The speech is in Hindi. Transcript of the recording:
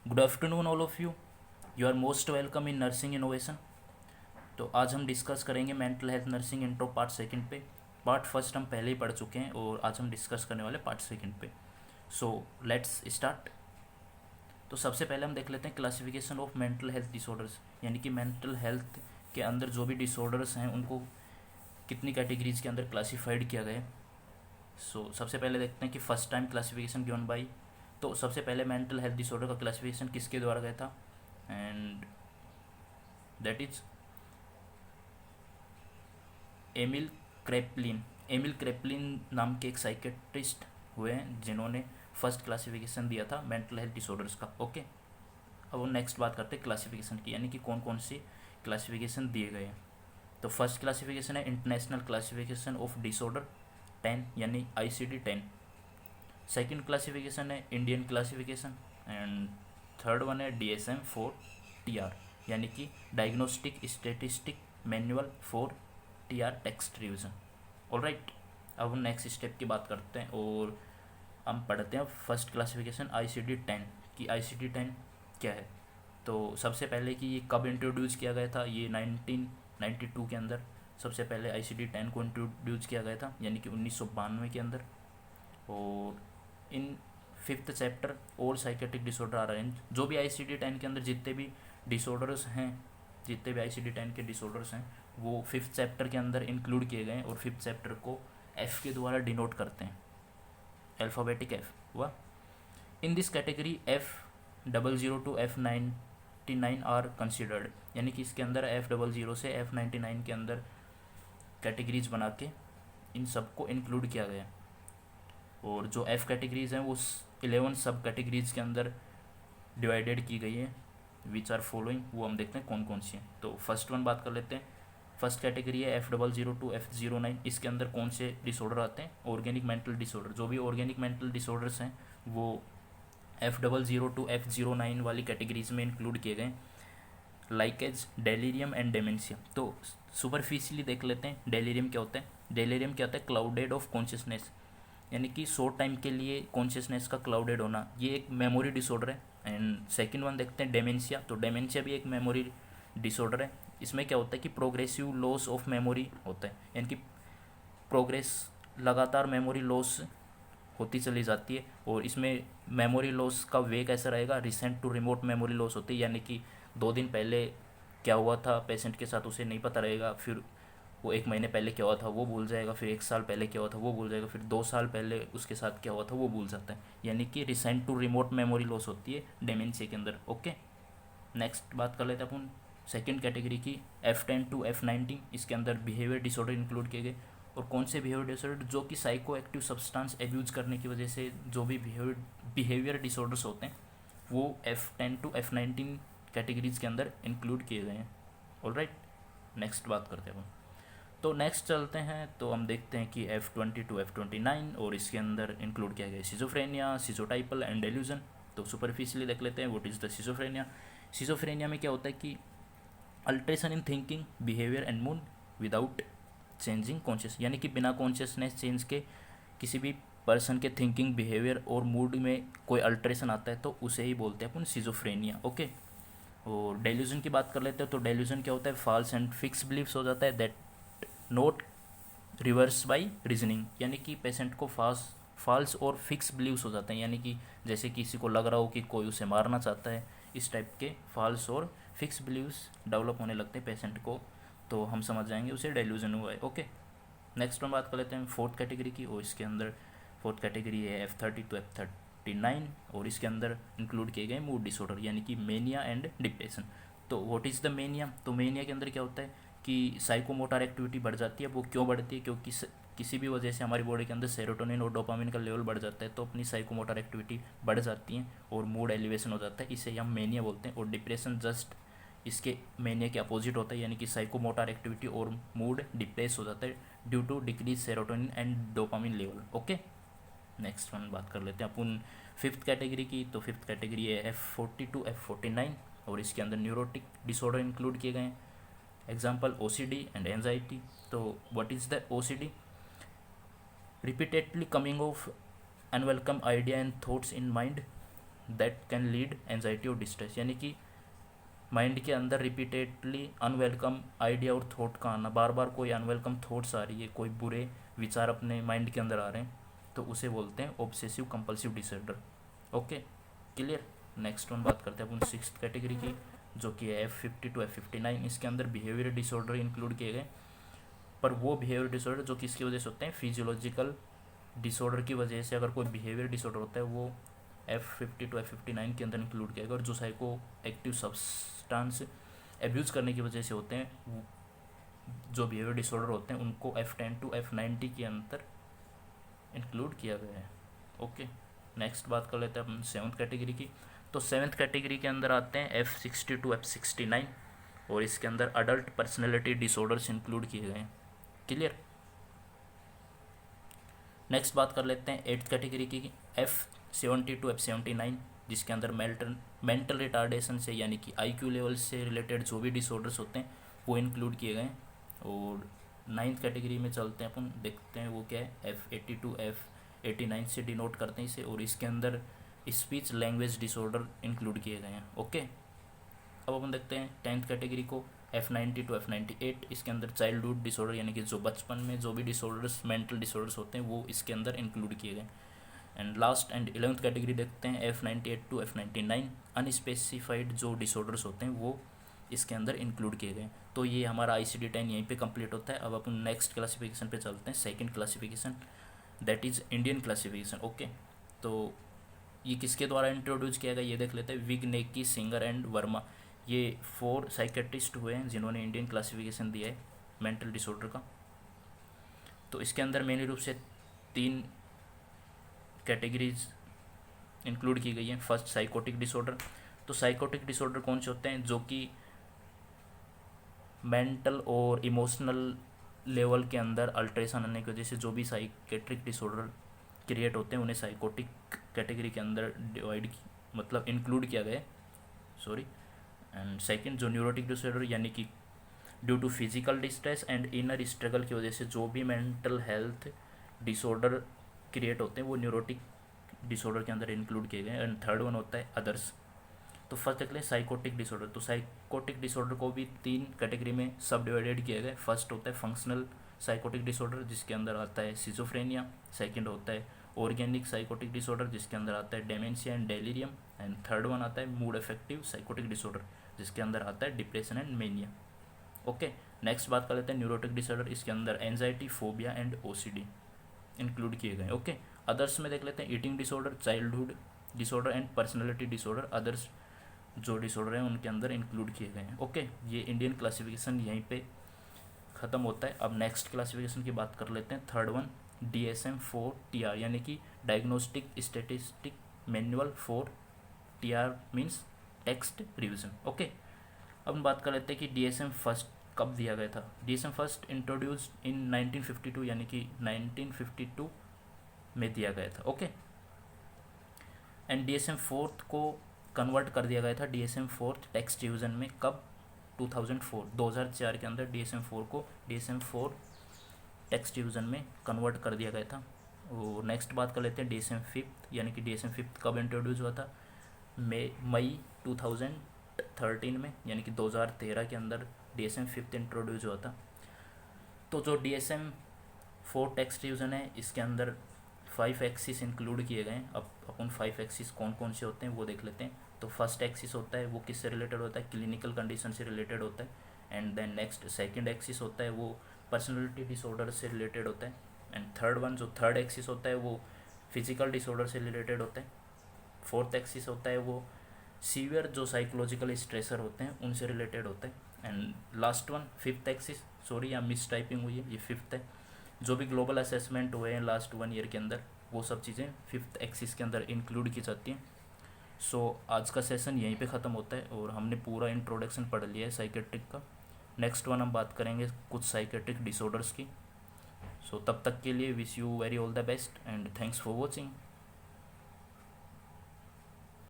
Good afternoon all of you. You are most welcome in nursing innovation. तो आज हम डिस्कस करेंगे mental health nursing intro part second पे। पार्ट फर्स्ट हम पहले ही पढ़ चुके हैं और आज हम डिस्कस करने वाले पार्ट सेकंड पे। So let's start. तो सबसे पहले हम देख लेते हैं classification of mental health disorders, यानी कि मेंटल हेल्थ के अंदर जो भी डिसऑर्डर्स हैं उनको कितनी कैटेगरीज के अंदर क्लासीफाइड किया गया है। सबसे पहले देखते हैं कि first time classification given by. तो सबसे पहले मेंटल हेल्थ डिसऑर्डर का क्लासिफिकेशन किसके द्वारा गया था, and that is Emil Kraepelin. Emil Kraepelin नाम के एक साइकेट्रिस्ट हुए हैं जिन्होंने फर्स्ट क्लासिफिकेशन दिया था मेंटल हेल्थ डिसऑर्डर्स का। ओके, अब हम नेक्स्ट बात करते हैं क्लासिफिकेशन की, यानी कि कौन कौन सी क्लासिफिकेशन दिए गए हैं। तो फर्स्ट क्लासिफिकेशन है इंटरनेशनल क्लासिफिकेशन ऑफ डिसऑर्डर 10, यानी ICD-10। सेकंड क्लासिफिकेशन है Indian classification, and third one है DSM-4 TR, यानी कि diagnostic statistic manual for TR text revision. Alright, अब हम नेक्स्ट स्टेप की बात करते हैं और हम पढ़ते हैं फर्स्ट क्लासिफिकेशन ICD-10 की। ICD-10 क्या है। तो सबसे पहले कि ये कब इंट्रोड्यूस किया गया था, ये 1992 के अंदर सबसे पहले ICD-10 को इंट्रोड्यूस किया गया था, यानी कि 1992 के अंदर। और इन फिफ्थ चैप्टर और साइकेट्रिक डिसऑर्डर आ रहे हैं। जो भी ICD-10 के अंदर जितने भी डिसऑर्डर्स हैं, जितने भी ICD-10 के डिसऑर्डर्स हैं वो फिफ्थ चैप्टर के अंदर इंक्लूड किए गए हैं, और फिफ्थ चैप्टर को F के द्वारा डिनोट करते हैं, अल्फ़ाबेटिक F हुआ। In this category F00 to F99 are considered, यानी कि इसके अंदर F00 से F99 के अंदर कैटेगरीज बना के इन सबको इंक्लूड किया गया है। और जो F कैटेगरीज हैं वो 11 सब कैटेगरीज के अंदर डिवाइडेड की गई है, विच आर फॉलोइंग। वो हम देखते हैं कौन कौन सी हैं। तो फर्स्ट वन बात कर लेते हैं। फर्स्ट कैटेगरी है F00 to F09। इसके अंदर कौन से डिसऑर्डर आते हैं, ऑर्गेनिक मेंटल डिसऑर्डर। जो भी ऑर्गेनिक मेंटल डिसऑर्डर्स हैं वो F00 to F09 वाली कैटेगरीज में इंक्लूड किए गए, like as delirium and dementia. तो सुपरफिशियली देख लेते हैं डेलीरियम क्या होता है। डेलीरियम क्या होता है, क्लाउडेड ऑफ कॉन्शियसनेस, यानी कि शॉर्ट टाइम के लिए कॉन्शियसनेस का क्लाउडेड होना, ये एक मेमोरी डिसऑर्डर है। एंड सेकंड वन देखते हैं डेमेंशिया। तो डेमेंशिया भी एक मेमोरी डिसऑर्डर है। इसमें क्या होता है कि प्रोग्रेसिव लॉस ऑफ मेमोरी होता है, यानी कि प्रोग्रेस लगातार मेमोरी लॉस होती चली जाती है। और इसमें मेमोरी लॉस का वे कैसा रहेगा, recent to remote memory loss होती है, यानी कि 2 दिन पहले क्या हुआ था पेशेंट के साथ उसे नहीं पता रहेगा, फिर वो 1 महीने पहले क्या हुआ था वो भूल जाएगा, फिर 1 साल पहले क्या हुआ था वो भूल जाएगा, फिर 2 साल पहले उसके साथ क्या हुआ था वो भूल जाता है, यानी कि recent to remote memory loss होती है डेमेंशिया के अंदर। ओके, नेक्स्ट बात कर लेते हैं अपन सेकंड कैटेगरी की, F10 to F19। इसके अंदर बिहेवियर डिसऑर्डर इंक्लूड किए गए। और कौन से बिहेवियर डिसऑर्डर, जो कि साइको एक्टिव सब्सटेंस एब्यूज करने की वजह से जो भी बिहेवियर डिसऑर्डर्स होते हैं वो F10 to F19 कैटेगरीज के अंदर इंक्लूड किए गए हैं। ऑलराइट, नेक्स्ट बात करते हैं अपन। तो नेक्स्ट चलते हैं, तो हम देखते हैं कि F20 to F29, और इसके अंदर इंक्लूड किया गया सिजोफ्रेनिया, सिजोटाइपल एंड डेल्यूजन। तो सुपरफिशियली देख लेते हैं what is the schizophrenia. Schizophrenia में क्या होता है कि alteration in thinking, behaviour and mood without changing conscious, यानी कि बिना कॉन्शियसनेस चेंज के किसी भी पर्सन के थिंकिंग, बिहेवियर और मूड में कोई अल्ट्रेशन आता है तो उसे ही बोलते हैं अपन सिजोफ्रेनिया। ओके, और डेल्यूजन की बात कर लेते हैं। तो डेल्यूजन क्या होता है, फॉल्स एंड फिक्स बिलीव्स हो जाता है, that note reverse by reasoning, यानी कि पेशेंट को फॉल्स और फिक्स बिलीव्स हो जाते हैं, यानी कि जैसे किसी को लग रहा हो कि कोई उसे मारना चाहता है, इस टाइप के फॉल्स और फिक्स बिलीव्स डेवलप होने लगते हैं पेशेंट को, तो हम समझ जाएंगे उसे डेल्यूजन हुआ है। ओके, नेक्स्ट हम बात कर लेते हैं फोर्थ कैटेगरी की, और इसके अंदर फोर्थ कैटेगरी है F30 to F39, और इसके अंदर इंक्लूड किए गए मूड डिसऑर्डर, यानी कि मेनिया एंड डिप्रेशन। तो व्हाट इज़ द मेनिया। तो मेनिया के अंदर क्या होता है कि साइकोमोटर एक्टिविटी बढ़ जाती है। वो क्यों बढ़ती है, क्योंकि किसी भी वजह से हमारी बॉडी के अंदर सेरोटोनिन और डोपामिन का लेवल बढ़ जाता है, तो अपनी साइकोमोटर एक्टिविटी बढ़ जाती है और मूड एलिवेशन हो जाता है, इसे हम मेनिया बोलते हैं। और डिप्रेशन जस्ट इसके मेनिया के अपोजिट होता है, यानी कि साइकोमोटर एक्टिविटी और मूड डिप्रेस हो जाता है due to decrease serotonin and dopamine level. Okay, next one बात कर लेते हैं अपन फिफ्थ कैटेगरी की। तो फिफ्थ कैटेगरी है F40 to F49, और इसके अंदर न्यूरोटिक डिसऑर्डर इंक्लूड किए गए हैं, एग्जाम्पल OCD एंड एंजाइटी। तो what is the OCD, repeatedly coming of unwelcome idea and thoughts in mind, that can lead anxiety और डिस्ट्रेस, यानी कि माइंड के अंदर रिपीटेडली अनवेलकम आइडिया और थॉट का आना, बार बार कोई अनवेलकम थॉट्स आ रही है, कोई बुरे विचार अपने माइंड के अंदर आ रहे हैं, तो उसे बोलते हैं obsessive compulsive disorder. Okay, clear. Next one बात करते हैं अपन सिक्स्थ कैटेगरी की, जो कि है F50 to F59। इसके अंदर बिहेवियर डिसऑर्डर इंक्लूड किए गए, पर वो बिहेवियर डिसऑर्डर जो किसकी वजह से होते हैं, फिजियोलॉजिकल डिसऑर्डर की वजह से अगर कोई बिहेवियर डिसऑर्डर होता है वो F50 to F59 के अंदर इंक्लूड किया गया। और जो साइको एक्टिव सब्सटेंस एब्यूज़ करने की वजह से होते हैं, जो बिहेवियर डिसऑर्डर होते हैं, उनको F10 to F90 के अंदर इंक्लूड किया गया है। ओके, नेक्स्ट बात कर लेते हैं अपन सेवन्थ कैटेगरी की। तो सेवन्थ कैटेगरी के अंदर आते हैं F60 to F69, और इसके अंदर अडल्ट पर्सनैलिटी डिसऑर्डर्स इंक्लूड किए गए हैं। क्लियर। नेक्स्ट बात कर लेते हैं एट्थ कैटेगरी की, F70 to F79, जिसके अंदर मेंटल रिटार्डेशन से यानी कि IQ लेवल से रिलेटेड जो भी डिसऑर्डर्स होते हैं वो इंक्लूड किए गए हैं। और नाइन्थ कैटेगरी में चलते हैं अपन, देखते हैं वो क्या है। F80 to F89 से डिनोट करते हैं इसे, और इसके अंदर स्पीच लैंग्वेज डिसऑर्डर इंक्लूड किए गए हैं। ओके, अब अपन देखते हैं टेंथ कैटेगरी को, F90 to F98। इसके अंदर चाइल्डहुड डिसऑर्डर यानी कि जो बचपन में जो भी डिसऑर्डर्स मेंटल डिसऑर्डर्स होते हैं वो इसके अंदर इंक्लूड किए गए। And last and 11th category देखते हैं F98 to F99। अनस्पेसिफाइड जो डिसऑर्डर्स होते हैं वो इसके अंदर इंक्लूड किए गए। तो ये हमारा ICD-10 यहीं पे कंप्लीट होता है। अब अपन नेक्स्ट क्लासिफिकेशन पे चलते हैं, second classification, that is Indian classification. Okay, तो ये किसके द्वारा इंट्रोड्यूस किया गया ये देख लेते हैं। विग्नेकी, सिंगर एंड वर्मा, ये 4 साइकेट्रिस्ट हुए हैं जिन्होंने इंडियन क्लासिफिकेशन दिया है मेंटल डिसऑर्डर का। तो इसके अंदर मेन रूप से 3 कैटेगरीज इंक्लूड की गई हैं। First psychotic disorder. तो साइकोटिक डिसऑर्डर कौन से होते हैं, जो कि मेंटल और इमोशनल लेवल के अंदर अल्ट्रेशन आने की वजह से जो भी साइकेट्रिक डिसऑर्डर क्रिएट होते हैं उन्हें साइकोटिक कैटेगरी के अंदर डिवाइड मतलब इंक्लूड किया गया है, सॉरी। एंड सेकंड जो न्यूरोटिक डिसऑर्डर, यानी कि due to physical distress and inner struggle की वजह से जो भी मेंटल हेल्थ डिसऑर्डर क्रिएट होते हैं वो न्यूरोटिक डिसऑर्डर के अंदर इंक्लूड किए गए। एंड थर्ड वन होता है अदर्स। तो फर्स्ट देख लें साइकोटिक डिसऑर्डर। तो साइकोटिक डिसऑर्डर को भी 3 कैटेगरी में सब डिवाइडेड किया गया। फर्स्ट होता है फंक्शनल साइकोटिक डिसऑर्डर, जिसके अंदर आता है सिजोफ्रेनिया। सेकंड होता है ऑर्गेनिक साइकोटिक डिसऑर्डर, जिसके अंदर आता है dementia and delirium. And third one आता है मूड अफेक्टिव साइकोटिक डिसऑर्डर, जिसके अंदर आता है depression and mania. Okay, next बात कर लेते हैं न्यूरोटिक डिसऑर्डर। इसके अंदर anxiety, phobia and OCD include किए गए। ओके, अदर्स में देख लेते हैं eating disorder, childhood disorder and personality disorder. Others जो डिसऑर्डर हैं उनके अंदर इंक्लूड किए गए हैं। ओके, ये इंडियन क्लासिफिकेशन यहीं पे ख़त्म होता है। अब नेक्स्ट क्लासिफिकेशन की बात कर लेते हैं, थर्ड वन DSM-4 TR, यानी कि diagnostic statistic manual for TR means text revision. Okay, अब हम बात कर लेते हैं कि DSM फर्स्ट कब दिया गया था। DSM फर्स्ट इंट्रोड्यूस्ड इन 1952, यानी कि 1952 में दिया गया था। ओके, एंड DSM फोर्थ को कन्वर्ट कर दिया गया था DSM फोर्थ टेक्स्ट रिविजन में कब, 2004 के अंदर DSM-4 को DSM-4 टेक्स्ट डिवीज़न में कन्वर्ट कर दिया गया था। और नेक्स्ट बात कर लेते हैं DSM-5, यानी कि DSM-5 कब इंट्रोड्यूस हुआ था, मई 2013 में, यानी कि 2013 के अंदर DSM-5 इंट्रोड्यूस हुआ था। तो जो DSM-4 टेक्स्ट डिवीज़न है इसके अंदर 5 एक्सिस इंक्लूड किए गए हैं। अब अपन 5 एक्सिस कौन कौन से होते हैं वो देख लेते हैं। तो फर्स्ट एक्सिस होता है वो किससे रिलेटेड होता है, क्लिनिकल कंडीशन से रिलेटेड होता है। And then next second axis होता है वो पर्सनैलिटी डिसऑर्डर से रिलेटेड होता है। एंड थर्ड वन जो थर्ड एक्सिस होता है वो फिजिकल डिसऑर्डर से रिलेटेड होता है। फोर्थ एक्सिस होता है वो सीवियर जो साइकोलॉजिकल स्ट्रेसर होते हैं उनसे रिलेटेड होता है। And last one fifth axis, sorry यहाँ मिस टाइपिंग हुई है, ये फिफ्थ है, जो भी ग्लोबल असेसमेंट हुए हैं लास्ट 1 ईयर के अंदर वो सब चीज़ें फिफ्थ एक्सिस के अंदर इंक्लूड की जाती हैं। सो आज का सेशन यहीं पे ख़त्म होता है और हमने पूरा इंट्रोडक्शन पढ़ लिया है साइकेट्रिक का। नेक्स्ट वन हम बात करेंगे कुछ साइकेट्रिक डिसऑर्डर्स की। सो तब तक के लिए wish you very all the best and thanks for watching.